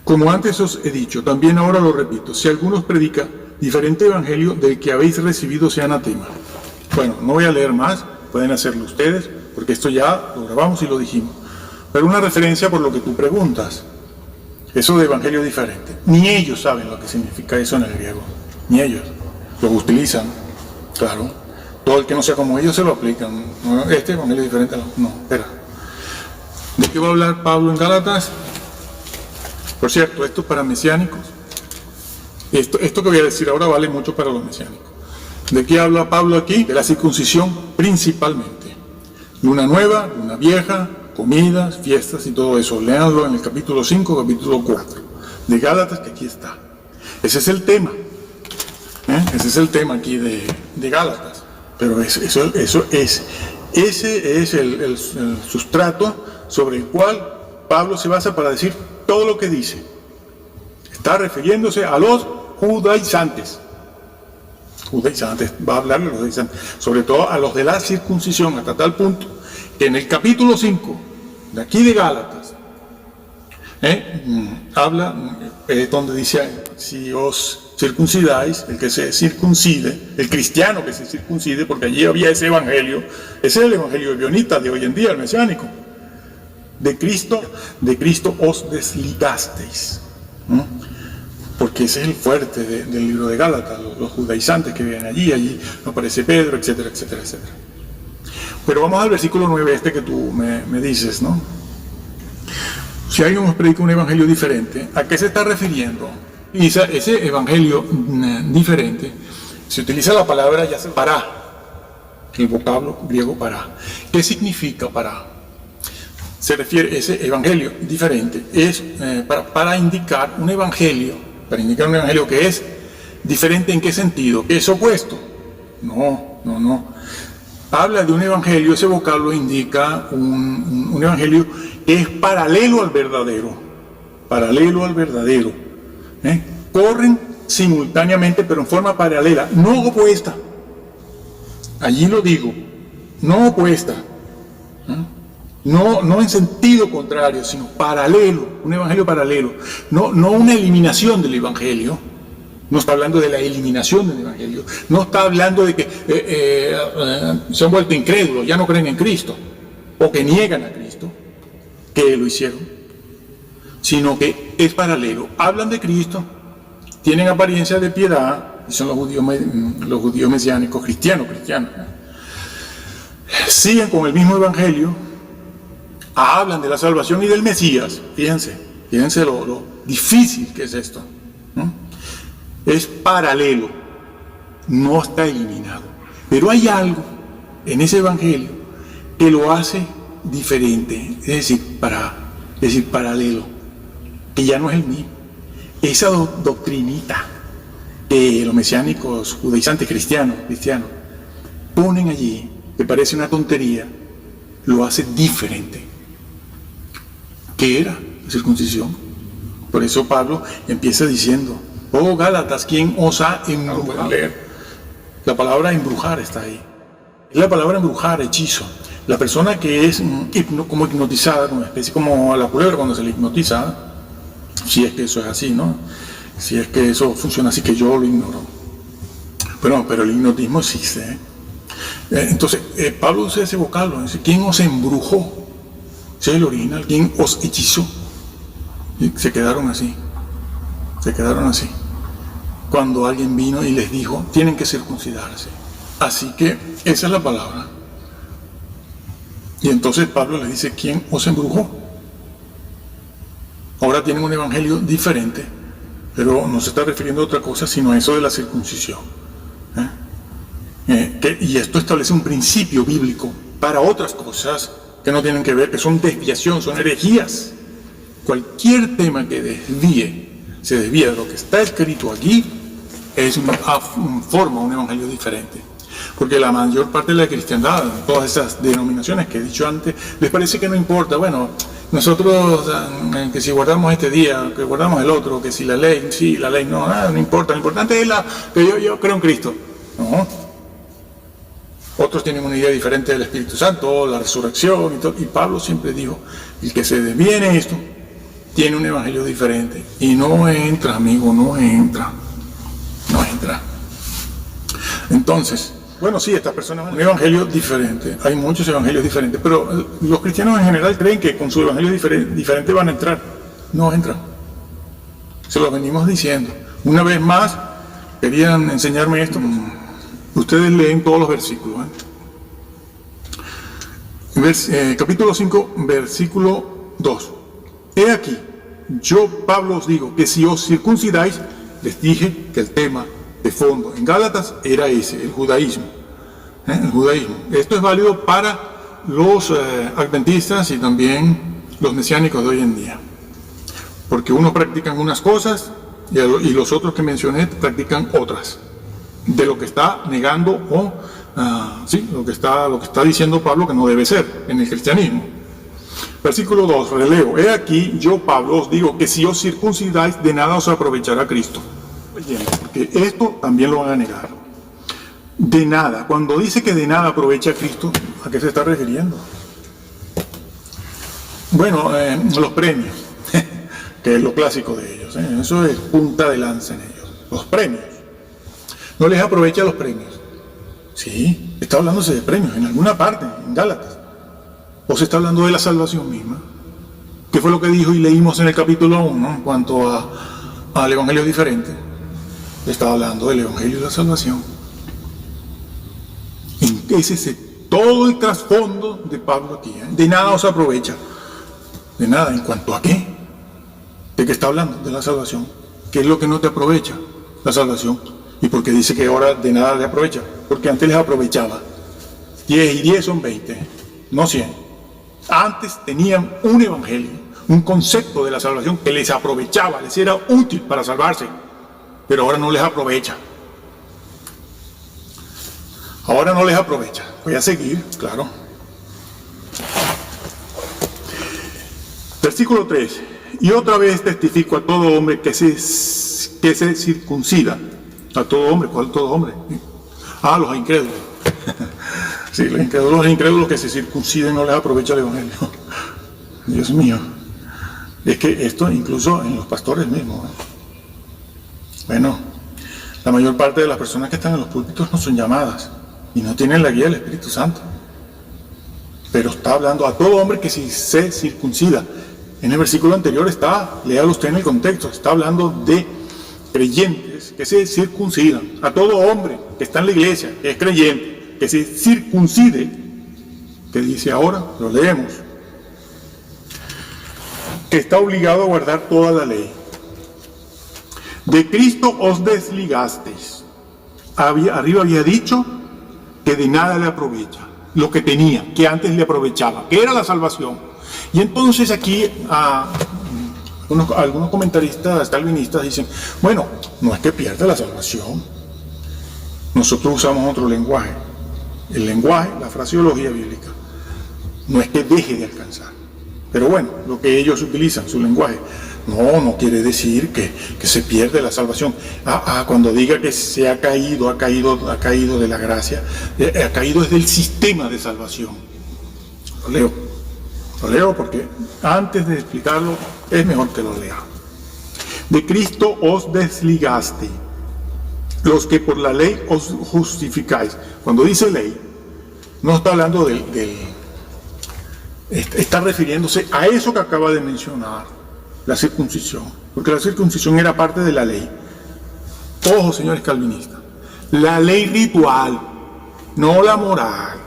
Como antes os he dicho, también ahora lo repito, si alguno predica diferente evangelio del que habéis recibido, sea anatema. Bueno, no voy a leer más, pueden hacerlo ustedes, porque esto ya lo grabamos y lo dijimos. Pero una referencia por lo que tú preguntas, eso de evangelio diferente. Ni ellos saben lo que significa eso en el griego, ni ellos. Lo utilizan, claro. Todo el que no sea como ellos se lo aplican. ¿No? Este evangelio diferente, no, espera. ¿De qué va a hablar Pablo en Gálatas? Por cierto, esto es para mesiánicos. Esto que voy a decir ahora vale mucho para los mesiánicos. ¿De qué habla Pablo aquí? De la circuncisión principalmente. Luna nueva, luna vieja, comidas, fiestas y todo eso. Léanlo en el capítulo 5, capítulo 4 de Gálatas, que aquí está. Ese es el tema. Ese es el tema aquí de Gálatas. Pero ese es el sustrato sobre el cual Pablo se basa para decir todo lo que dice. Está refiriéndose a los judaizantes. Va a hablar de los judaizantes, sobre todo a los de la circuncisión, hasta tal punto que en el capítulo 5 de aquí de Gálatas habla donde dice: si os circuncidáis, el que se circuncide, el cristiano que se circuncide, porque allí había ese evangelio, ese es el evangelio bionita de hoy en día, el mesiánico. De Cristo os desligasteis. Porque ese es el fuerte del libro de Gálatas, los judaizantes que viven allí no aparece Pedro, etcétera, etcétera, etcétera. Pero vamos al versículo 9 que tú me dices, ¿no? Si alguien nos predica un evangelio diferente, ¿a qué se está refiriendo? Y ese evangelio diferente, se utiliza la palabra ya sea para, el vocablo griego para. ¿Qué significa para? Se refiere, ese evangelio diferente es para indicar un evangelio que es diferente. ¿En qué sentido? ¿Que es opuesto? No. Habla de un evangelio, ese vocablo indica un evangelio que es paralelo al verdadero. Corren simultáneamente, pero en forma paralela, no opuesta. Allí lo digo, no opuesta. No en sentido contrario, sino paralelo, un evangelio paralelo. No una eliminación del evangelio. No está hablando de la eliminación del evangelio. No está hablando de que se han vuelto incrédulos, ya no creen en Cristo, o que niegan a Cristo, que lo hicieron, sino que es paralelo. Hablan de Cristo, tienen apariencia de piedad, y son los judíos mesiánicos, cristianos. Siguen con el mismo evangelio, hablan de la salvación y del Mesías. Fíjense lo difícil que es esto, ¿no? Es paralelo, no está eliminado. Pero hay algo en ese evangelio que lo hace diferente, es decir, paralelo, que ya no es el mismo. Esa doctrinita que los mesiánicos judaizantes cristianos ponen allí, que parece una tontería, lo hace diferente. ¿Qué era la circuncisión? Por eso Pablo empieza diciendo: oh Gálatas, ¿quién os ha embrujado? La palabra embrujar está ahí. Es la palabra embrujar, hechizo. La persona que es como hipnotizada, una especie como a la culebra cuando se le hipnotiza, si es que eso es así, ¿no? Si es que eso funciona así, que yo lo ignoro. Pero el hipnotismo existe, Entonces, Pablo usa ese vocablo, dice: ¿quién os embrujó? Ese es el original. ¿Quién os hechizó? Y se quedaron así. Cuando alguien vino y les dijo: tienen que circuncidarse. Así que esa es la palabra. Y entonces Pablo les dice: ¿quién os embrujó? Ahora tienen un evangelio diferente, pero no se está refiriendo a otra cosa sino a eso de la circuncisión. Y esto establece un principio bíblico para otras cosas que no tienen que ver, que son desviación, son herejías. Cualquier tema que se desvía de lo que está escrito aquí, forma un evangelio diferente. Porque la mayor parte de la cristiandad, todas esas denominaciones que he dicho antes, les parece que no importa. Bueno, nosotros, que si guardamos este día, que guardamos el otro, que si la ley, sí, la ley no, no importa. Lo importante es que yo creo en Cristo. No. Otros tienen una idea diferente del Espíritu Santo, la resurrección y todo. Y Pablo siempre dijo: el que se desvíe en esto, tiene un evangelio diferente. Y no entra, amigo, no entra. No entra. Entonces, bueno, sí, estas personas van a un evangelio diferente. Hay muchos evangelios diferentes, pero los cristianos en general creen que con su evangelio diferente van a entrar. No entran. Se lo venimos diciendo. Una vez más, querían enseñarme esto. Ustedes leen todos los versículos. Capítulo 5, versículo 2. He aquí, yo, Pablo, os digo que si os circuncidáis, les dije que el tema de fondo en Gálatas era ese, el judaísmo. El judaísmo. Esto es válido para los adventistas y también los mesiánicos de hoy en día. Porque unos practican unas cosas y los otros que mencioné practican otras. De lo que está negando o lo que está diciendo Pablo que no debe ser en el cristianismo. Versículo 2, releo. He aquí, yo, Pablo, os digo que si os circuncidáis, de nada os aprovechará Cristo. Porque esto también lo van a negar. De nada. Cuando dice que de nada aprovecha a Cristo, ¿a qué se está refiriendo? Bueno, los premios, que es lo clásico de ellos. Eso es punta de lanza en ellos. Los premios. No les aprovecha los premios. Sí, está hablándose de premios en alguna parte, en Gálatas. O se está hablando de la salvación misma. ¿Qué fue lo que dijo y leímos en el capítulo 1 en cuanto al evangelio diferente? Estaba hablando del evangelio de la salvación. Ese es todo el trasfondo de Pablo aquí. De nada os aprovecha. De nada. ¿En cuanto a qué? ¿De qué está hablando? De la salvación. ¿Qué es lo que no te aprovecha? La salvación. ¿Y por qué dice que ahora de nada le aprovecha? Porque antes les aprovechaba. 10 y 10 son 20, no 100. Antes tenían un evangelio, un concepto de la salvación que les aprovechaba, les era útil para salvarse. Pero ahora no les aprovecha. Ahora no les aprovecha. Voy a seguir, claro. Versículo 3. Y otra vez testifico a todo hombre que se circuncida. A todo hombre. ¿Cuál todo hombre? Los incrédulos. Sí, los incrédulos que se circunciden no les aprovecha el evangelio. Dios mío. Es que esto incluso en los pastores mismos. Bueno, la mayor parte de las personas que están en los púlpitos no son llamadas y no tienen la guía del Espíritu Santo. Pero está hablando a todo hombre que si se circuncida. En el versículo anterior está, léalo usted en el contexto, está hablando de creyentes que se circuncidan. A todo hombre que está en la iglesia, que es creyente, que se circuncide. ¿Qué dice ahora? Lo leemos. Que está obligado a guardar toda la ley. De Cristo os desligasteis. Arriba había dicho que de nada le aprovecha. Lo que tenía, que antes le aprovechaba, que era la salvación. Y entonces aquí algunos comentaristas calvinistas dicen, bueno, no es que pierda la salvación. Nosotros usamos otro lenguaje. El lenguaje, la fraseología bíblica. No es que deje de alcanzar. Pero bueno, lo que ellos utilizan, su lenguaje. No quiere decir que se pierde la salvación. Cuando diga que se ha caído de la gracia, ha caído desde el sistema de salvación. Lo leo porque antes de explicarlo es mejor que lo lea. De Cristo os desligaste, los que por la ley os justificáis. Cuando dice ley, no está hablando está refiriéndose a eso que acaba de mencionar, la circuncisión, porque la circuncisión era parte de la ley. Ojo, señores calvinistas, la ley ritual, no la moral.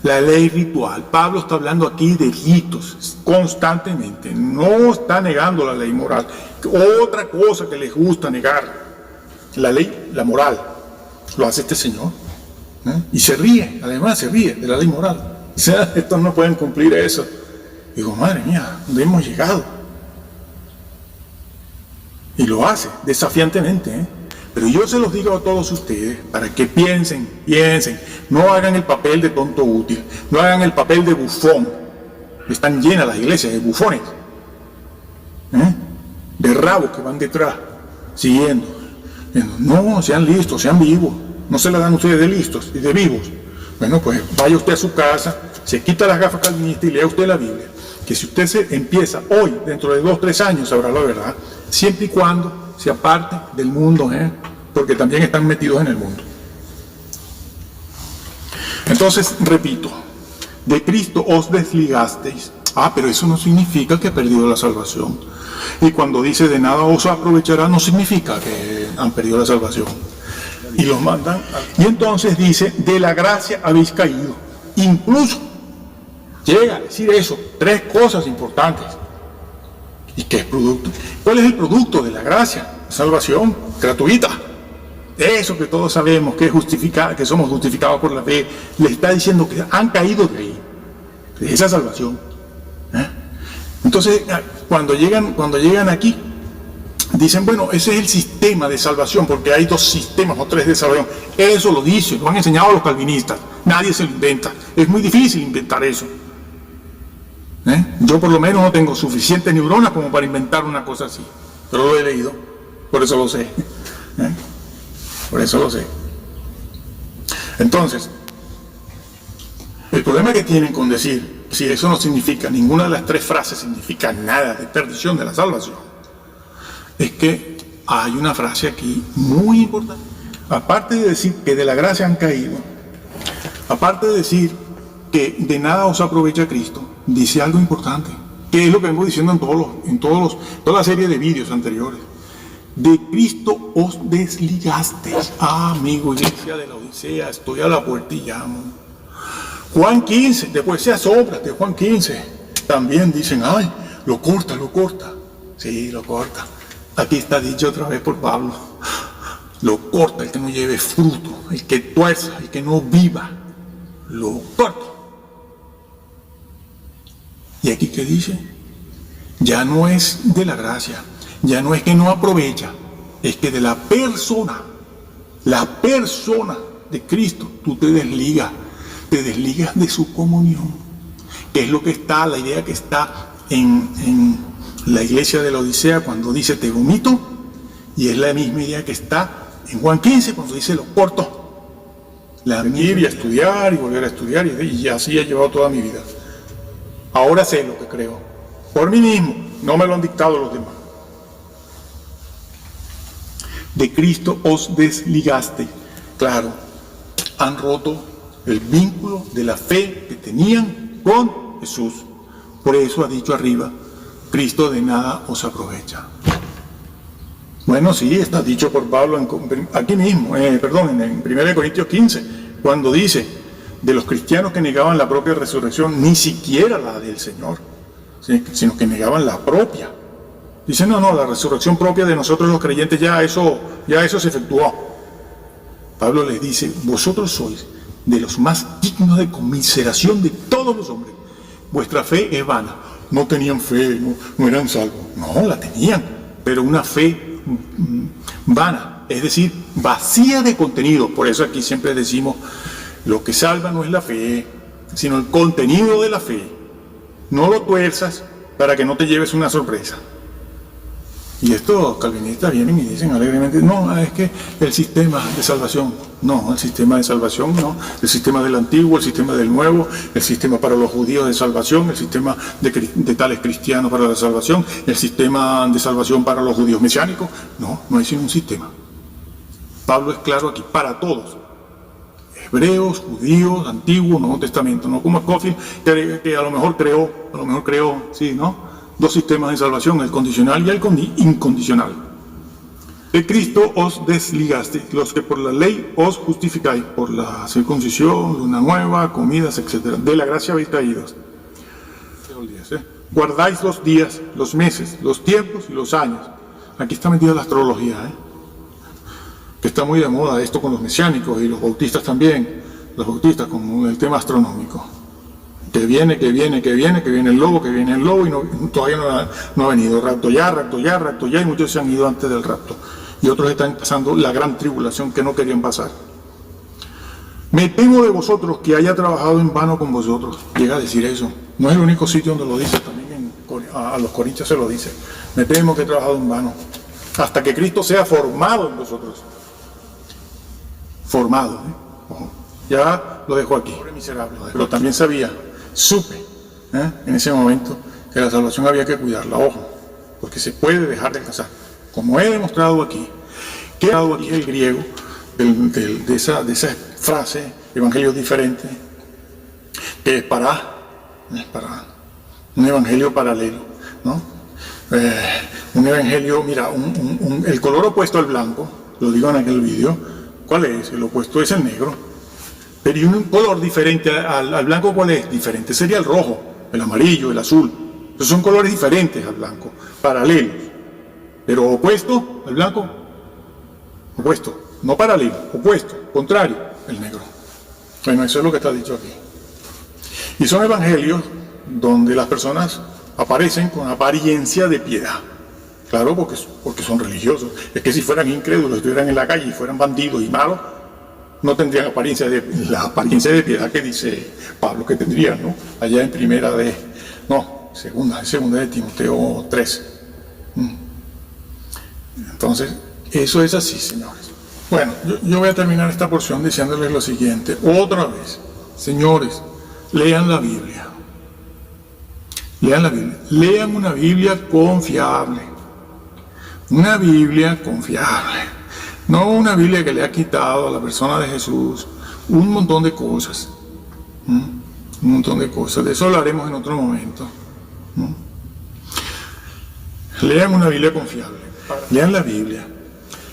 La ley ritual. Pablo está hablando aquí de ritos constantemente. No está negando la ley moral. Otra cosa que les gusta negar. La ley, la moral. Lo hace este señor. Y se ríe, además se ríe de la ley moral. O sea, estos no pueden cumplir eso. Digo, madre mía, ¿dónde hemos llegado? Y lo hace desafiantemente, Pero yo se los digo a todos ustedes para que piensen, no hagan el papel de tonto útil, no hagan el papel de bufón. Están llenas las iglesias de bufones, de rabos que van detrás, siguiendo. No, sean listos, sean vivos, no se la dan ustedes de listos y de vivos. Bueno, pues vaya usted a su casa, se quita las gafas calvinistas y lea usted la Biblia. que si usted se empieza hoy, dentro de 2 o 3 años, sabrá la verdad, siempre y cuando se aparte del mundo, porque también están metidos en el mundo. Entonces, repito, de Cristo os desligasteis. Pero eso no significa que ha perdido la salvación. Y cuando dice de nada os aprovechará, no significa que han perdido la salvación. Y los mandan. Y entonces dice, de la gracia habéis caído. Incluso llega a decir eso, 3 cosas importantes. ¿Y qué es producto? ¿Cuál es el producto de la gracia? Salvación gratuita. Eso que todos sabemos que es justificada, que somos justificados por la fe, le está diciendo que han caído de ahí, de esa salvación. Entonces, cuando llegan aquí, dicen, bueno, ese es el sistema de salvación, porque hay 2 sistemas o 3 de salvación. Eso lo dicen, lo han enseñado los calvinistas. Nadie se lo inventa. Es muy difícil inventar eso. Yo por lo menos no tengo suficientes neuronas como para inventar una cosa así. Pero lo he leído, por eso lo sé. Por eso lo sé. Entonces, el problema que tienen con decir, si eso no significa, ninguna de las 3 frases significa nada de perdición de la salvación, es que hay una frase aquí muy importante. Aparte de decir que de la gracia han caído, aparte de decir que de nada os aprovecha Cristo, dice algo importante, que es lo que vengo diciendo en toda la serie de vídeos anteriores. De Cristo os desligasteis. Amigo, iglesia de la Odisea, estoy a la puerta y llamo. Juan 15, después se asombra de Juan 15. También dicen, ay, lo corta. Sí, lo corta. Aquí está dicho otra vez por Pablo. Lo corta el que no lleve fruto, el que tuerza, el que no viva. Lo corta. ¿Y aquí qué dice? Ya no es de la gracia, ya no es que no aprovecha, es que de la persona de Cristo, tú te desligas de su comunión, que es lo que está, la idea que está en la iglesia de la Odisea cuando dice te vomito, y es la misma idea que está en Juan 15 cuando dice lo corto. Venir y a estudiar y volver a estudiar, y así he llevado toda mi vida. Ahora sé lo que creo, por mí mismo, no me lo han dictado los demás. De Cristo os desligaste. Claro, han roto el vínculo de la fe que tenían con Jesús. Por eso ha dicho arriba, Cristo de nada os aprovecha. Bueno, sí, está dicho por Pablo aquí mismo, en 1 Corintios 15, cuando dice de los cristianos que negaban la propia resurrección, ni siquiera la del Señor, sino que negaban la propia. Dice, no, la resurrección propia de nosotros los creyentes ya eso se efectuó. Pablo les dice, vosotros sois de los más dignos de conmiseración de todos los hombres. Vuestra fe es vana. No tenían fe, no eran salvos. No, la tenían, pero una fe vana, es decir, vacía de contenido. Por eso aquí siempre decimos, lo que salva no es la fe, sino el contenido de la fe. No lo tuerzas para que no te lleves una sorpresa. Y estos calvinistas vienen y dicen alegremente, no, es que el sistema de salvación, no, el sistema de salvación no, el sistema del antiguo, el sistema del nuevo, el sistema para los judíos de salvación, el sistema de tales cristianos para la salvación, el sistema de salvación para los judíos mesiánicos, no es un sistema. Pablo es claro aquí, para todos, hebreos, judíos, antiguo, Nuevo Testamento, no como Scofield, que a lo mejor creó, sí, ¿no? 2 sistemas de salvación, el condicional y el incondicional. De Cristo os desligaste, los que por la ley os justificáis, por la circuncisión, luna nueva, comidas, etc. De la gracia habéis caído. Guardáis los días, los meses, los tiempos y los años. Aquí está metida la astrología, que está muy de moda esto con los mesiánicos y los bautistas también, los bautistas con el tema astronómico. Que viene el lobo y todavía no ha venido. Rapto ya, y muchos se han ido antes del rapto. Y otros están pasando la gran tribulación que no querían pasar. Me temo de vosotros que haya trabajado en vano con vosotros. Llega a decir eso. No es el único sitio donde lo dice, también a los corintios se lo dice. Me temo que he trabajado en vano. Hasta que Cristo sea formado en vosotros. Formado, Ojo. Ya lo dejo aquí. Miserable. Pero también supe en ese momento que la salvación había que cuidarla, ojo, porque se puede dejar de casar. Como he demostrado aquí, que he dado aquí el griego de esa frase, evangelios diferentes, que es para un evangelio paralelo, ¿no? Un evangelio, mira, el color opuesto al blanco, lo digo en aquel vídeo, ¿cuál es? El opuesto es el negro. Pero y un color diferente al blanco, ¿cuál es? Diferente sería el rojo, el amarillo, el azul. Esos son colores diferentes al blanco, paralelos. Pero opuesto al blanco, opuesto, no paralelo, opuesto, contrario, el negro. Bueno, eso es lo que está dicho aquí. Y son evangelios donde las personas aparecen con apariencia de piedad. Claro, porque son religiosos. Es que si fueran incrédulos, estuvieran en la calle y fueran bandidos y malos, no tendrían la apariencia de piedad que dice Pablo que tendrían, ¿no? Allá en segunda de Timoteo 3. Entonces, eso es así, señores. Bueno, yo voy a terminar esta porción diciéndoles lo siguiente. Otra vez, señores, lean la Biblia. Lean la Biblia. Lean una Biblia confiable. Una Biblia confiable. No una Biblia que le ha quitado a la persona de Jesús un montón de cosas. Un montón de cosas. De eso hablaremos en otro momento. Lean una Biblia confiable. Lean la Biblia.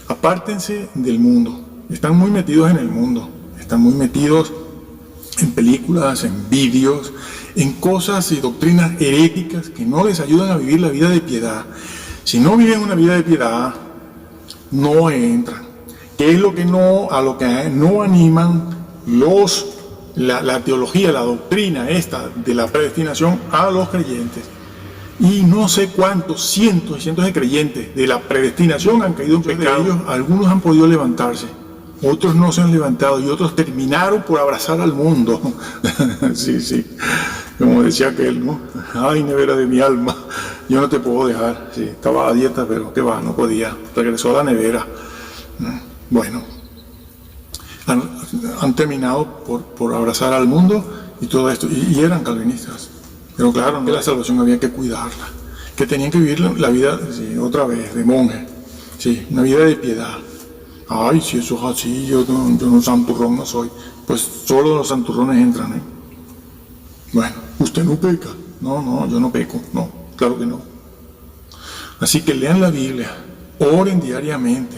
Apártense del mundo. Están muy metidos en el mundo. Están muy metidos en películas, en vídeos, en cosas y doctrinas heréticas que no les ayudan a vivir la vida de piedad. Si no viven una vida de piedad, no entran. ¿Qué es a lo que no animan la teología, la doctrina esta de la predestinación a los creyentes? Y no sé cuántos, cientos y cientos de creyentes de la predestinación han caído en pecado. De ellos, algunos han podido levantarse, otros no se han levantado y otros terminaron por abrazar al mundo. Sí, como decía aquel, ¿no? Ay, nevera de mi alma, yo no te puedo dejar. Sí, estaba a dieta, pero qué va, no podía. Regresó a la nevera. Bueno, han terminado por abrazar al mundo y todo esto, y eran calvinistas. Pero claro, que la salvación había que cuidarla, que tenían que vivir la vida, sí, otra vez, de monje, sí, una vida de piedad. Ay, si eso es así, yo no santurrón no soy. Pues solo los santurrones entran, ¿eh? Bueno, usted no peca. No, yo no peco, no, claro que no. Así que lean la Biblia, oren diariamente.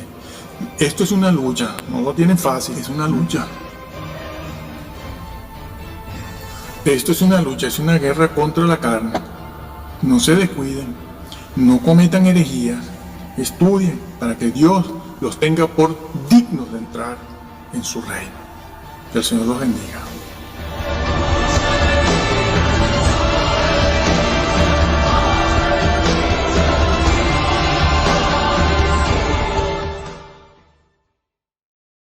Esto es una lucha, no lo tienen fácil, es una lucha. Esto es una lucha, es una guerra contra la carne. No se descuiden, no cometan herejías, estudien para que Dios los tenga por dignos de entrar en su reino. Que el Señor los bendiga.